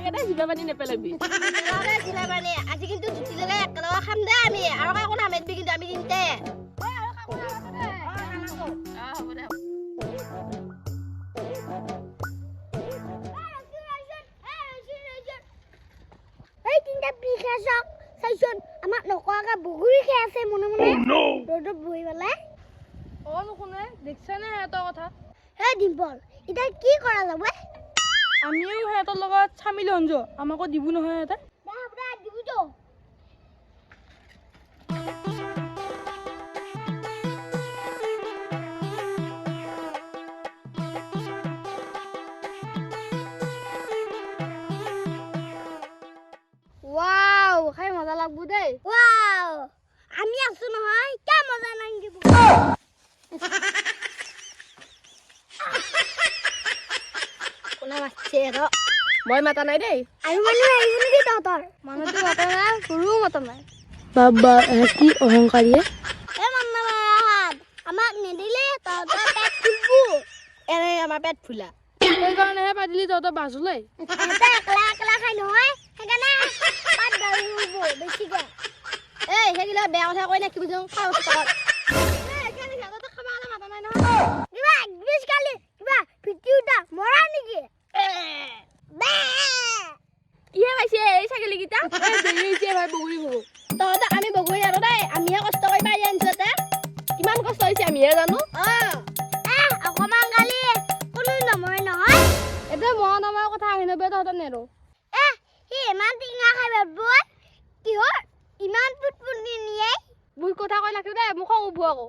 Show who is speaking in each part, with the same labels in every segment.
Speaker 1: কেনে জিলা পানী নেপেলাবি
Speaker 2: জিলা পানী আজি কিন্তু জুতি লগাই একেলগে খাম দে আমি আৰু কাকো নামাতিবি কিন্তু আমি তিনতে এই তিনটা পিখাসক চাইছন আমাক নকোৱাকে বগুৰি খাই আছে মনে মনে ৰ'দত বহি পেলাই
Speaker 1: নুশুনে দেখছানে সিহঁতৰ কথা
Speaker 2: হে ডিম্পল এতিয়া কি কৰা যাব
Speaker 1: আমিও সিহঁতৰ লগত চামিল হম যো আমাকো দিব নহয় সিহঁতে
Speaker 2: দিবতো
Speaker 1: ওয়াও খাই মজা লাগবো দেই
Speaker 2: ওয়াও আমি আছো নহয় কে মজা লাগিব কোনা মাছে ৰ
Speaker 1: মই মাতা নাই দেই
Speaker 2: আৰু মানুহ আহিব নেকি তহঁতৰ
Speaker 1: মানুহটো মাতা নাই সৰু মাতা নাই বাবা কি অহংকাৰীয়ে
Speaker 2: আমাক নিদিলে তহঁতৰ পেট ফুলবো এনে আমাৰ পেট ফুলা
Speaker 1: সেইকাৰণেহে পাতিলি তহঁতৰ বাজুলাই
Speaker 2: একলা একলা খাই নহয় সেইকাৰণে পাত দাৰি হ'ব বেছিকে এই সেইগিলা বেয়া কথা কৈ নাকিবি যাওঁ খাওঁ তহঁত
Speaker 1: কিহে পাইছে এই ছাগলীকেইটা দেৰি হৈছে ভাই বগৰী বহু
Speaker 2: তহঁতক আমি বগৰী আৰু দেই আমিহে কষ্ট কৰি পাই আনিছো
Speaker 1: কিমান কষ্ট হৈছে আমিহে জানো
Speaker 2: অকমান গালি কোনো নমৰে নহয়
Speaker 1: এতিয়া মন আমাৰ কথা আহি নবে তহঁতৰ নেৰো
Speaker 2: সি ইমান টিঙা খাই বাবুই কিহৰ ইমান পুটপুটনি নিয়ে
Speaker 1: বহুত কথা কৈ নাকিব দেই মোক খং উঠব আকৌ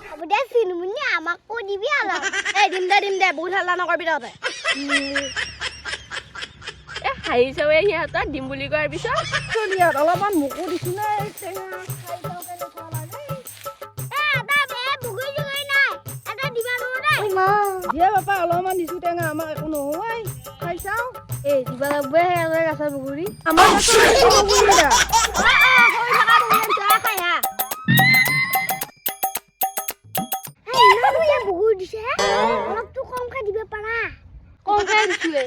Speaker 2: হ'ব দে চিনুমুনি আমাক কৈ দিবি অলপ এই দিম দে বহুত হাল্লা নকৰবি তহঁতে
Speaker 1: হাঁহিছৱে সিহঁতক দিম বুলি কোৱাৰ পিছত সিহঁত অলপমান মোকো দিছো নাই দিয়া বাপা অলপমান দিছো টেঙা আমাক একো নহয় খাই চাওঁ এই দিবা লাগবে সিহঁতৰ গাছৰ বগৰী আমাৰ গাছৰ
Speaker 2: বগৰী দিছে অলপতো কমকে দিব পাৰা
Speaker 1: কমকে দিছোৱে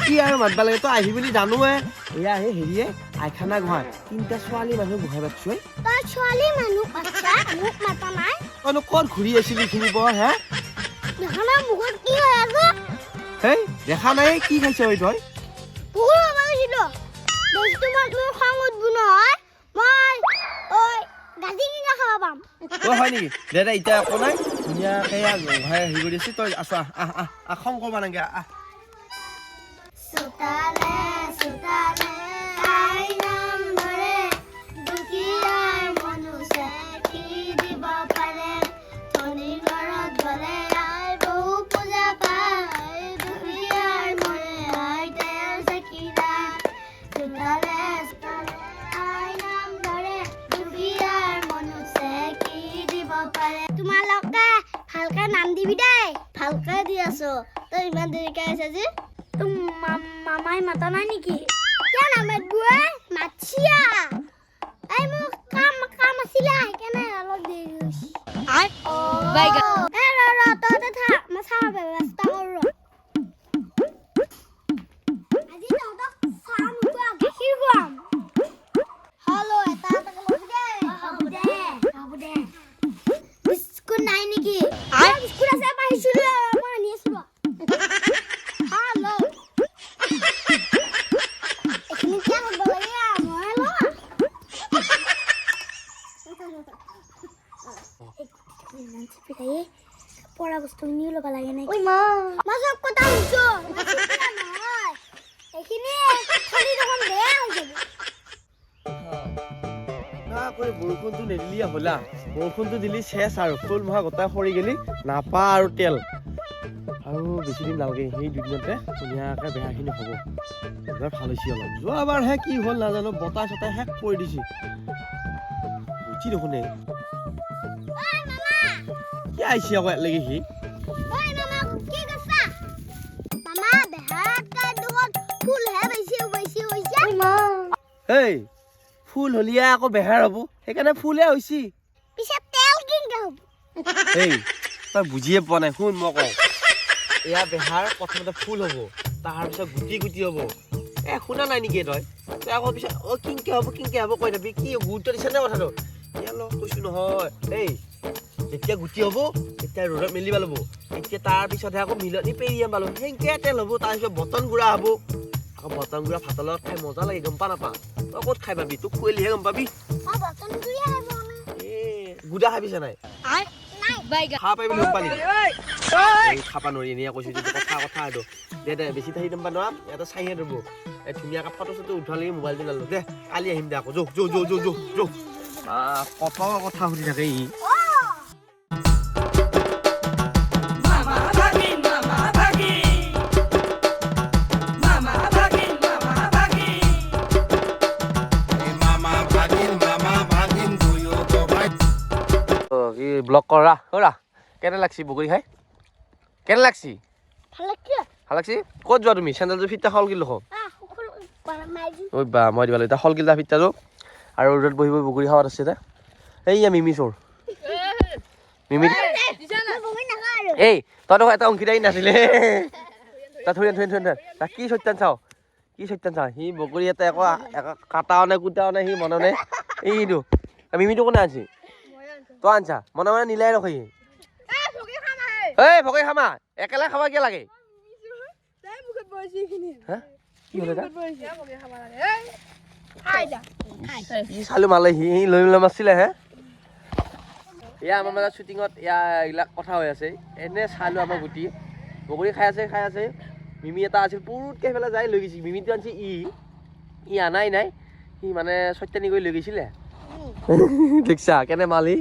Speaker 3: কি আৰু মাতবা লাগে তই আহি বুলি জানোৱে এয়া হে হেৰিয়ে আইখানা গোহাঁই তিনিটা ছোৱালী মানুহ গোহাঁই পাতিছো
Speaker 2: তই ছোৱালী মানুহ পাছা মোক মাতা নাই
Speaker 3: তইনো ক'ত ঘূৰি আছিলি এইখিনি বৰ হে
Speaker 2: দেখা নাই মুখত কি হৈ আছে
Speaker 3: হেই দেখা নাই কি খাইছ ঐ তই
Speaker 2: পুকুৰ হ'ব গৈছিলো বস্তু মোৰ খং উঠব নহয় মই গাজি কিনা খাব পাম
Speaker 3: হয় নেকি দে এতিয়া একো নাই ধুনীয়াকে গোহাঁই হেৰি কৰি আছি তই আছ আহ খং কৰবা নাগে আহ
Speaker 2: সুতালে সুতালে আই নাম ধৰে দুখীয়াৰ মনুষ্য কি দিব পাৰে ধনী ঘৰত গ'লে আই বহু পূজা পায় দুখীয়াৰ মৰে আই তেওঁৰ চাকিৰা সুতালে সুতালে আই নাম ধৰে দুখীয়াৰ মনুষ্য কি দিব পাৰে তোমালোকে ভালকে নাম দিবি দেই ভালকে দি আছো তই ইমান দেৰিকে আহিছা যে মামাই মাতা নাই নেকি কিয় নামাতবুৱে মাতছিয়া এই মোক কাম আছিলে সেইকাৰণে অলপ দেৰি হৈছে তহঁতে থাক মই চাহ ব্যৱস্থা কৰোঁ আজি তহঁতক চাহ নোখোৱা গাখীৰ খুৱাম হেল্ল' এটা হ'ব দে বিস্কুট নাই নেকি বিস্কুট আছে পাইছিলোঁ মই আনি আছোঁ পড়া বস্তু নিয়ে ল'ব লাগে নাই ঐ মা মা সব কথা শুনছো নহয় এইখিনি খালি দেখোন বেয়া হৈ যাব
Speaker 3: না কৰি বৰষুণটো নেদিলিয়া হ'লা বৰষুণটো দিলি চেচ আৰু ফুল মহা গোটাই সৰি গেলি নাপা আৰু তেল আৰু বেছি দিন নালাগে সেই দুদিনতে ধুনীয়াকৈ বেহাৰখিনি হ'ব এবাৰ ভাল হৈছে অলপ যোৱাবাৰহে কি হ'ল নাজানো বতাহ চতাহ শেষ কৰি দিছে বুজি দেখোন
Speaker 2: ঐ মামা
Speaker 3: কি আহিছে আকৌ ইয়ালৈকে সি
Speaker 2: ঐ মামা কি কৈছা মামা বেহাৰটা দুখন ফুল হে বেছি হৈছে ঐ মা
Speaker 3: হেই ফুল হলিয়া আকৌ বেহাৰ হ'ব সেইকাৰণে ফুলে হৈছে
Speaker 2: পিছে তেল কিনকে হ'ব
Speaker 3: এই তই বুজিয়ে পোৱা নাই শুন মই কওঁ এয়া বেহাৰ প্ৰথমতে ফুল হ'ব তাৰপিছত গুটি গুটি হ'ব শুনা নাই নেকি তই আকৌ পিছত কিংকে হ'ব কৈ দিবি কি গুৰুত্ব দিছে নে কথাটো এতিয়া লগ কৈছো নহয় এই যেতিয়া গুটি হ'ব তেতিয়া ৰ'দত মেলিব ল'ব এতিয়া তাৰপিছতহে আকৌ মিলনি পেৰিয়াম পালোঁ সেনেকৈ তেল হ'ব তাৰপিছত বটন গুড়া হ'ব আকৌ বটন গুড়া ভাতৰ লগত খাই মজা লাগে গম পা নাপা তই ক'ত খাই পাবি তোক খুৱালিহে গম পাবি গুড়া খাবিছে নাই খাব পাৰিবি গম পালি খাবা নোৱাৰি এনেই কৈছো যদি কথা এইটো দে বেছি থাকি গম পা নোৱাম এটা চাইহে ৰ'ব এই ধুনীয়াকৈ ফটো চটো উঠালে মোবাইলটো নালোঁ দে কালি আহিম দে আকৌ যো কত কথা সুধি থাকে ই ব্লগ কৰা কেনে লাগছি বগৰী খাই কেনে লাগছি ভাল লাগছি ক'ত যোৱা তুমি চেণ্ডেলযোৰ ফিটা হল কিলো ঐ বা মই দিব লাগিব এতিয়া হল কিলা ফিটাটো আৰু ৰ'দত বহি বহি বগৰী খাৱাত আছে এইয়া মিমি চোৰ মিমি এই তই দেখোন এটা অংশীদাৰী নাছিলে তই থৈ তাক কি সত্যান চাওঁ সি বগৰী এটা একো কাটাও নাই কুটাও নাই সি মনে নাই এইটো মিমিটো কোনে আনছি তই আনছা মনে মনে নিলাই ৰখি এই ভগৈ খামা একেলগে খাব কিয় লাগে কি হ'লে চালো মালে সি লৈ মাছিলে হে এয়া আমাৰ মানে শ্বুটিঙত এইবিলাক কথা হৈ আছে এনে চালো আমাৰ গুটি বগৰী খাই আছে মিমি এটা আছিল পুৰুতকৈ সেইফালে যাই লৈ গৈছে মিমিটো আনছি ই আনাই নাই সি মানে চৈতানি কৰি লৈ গৈছিলে দেখিছা কেনে মালি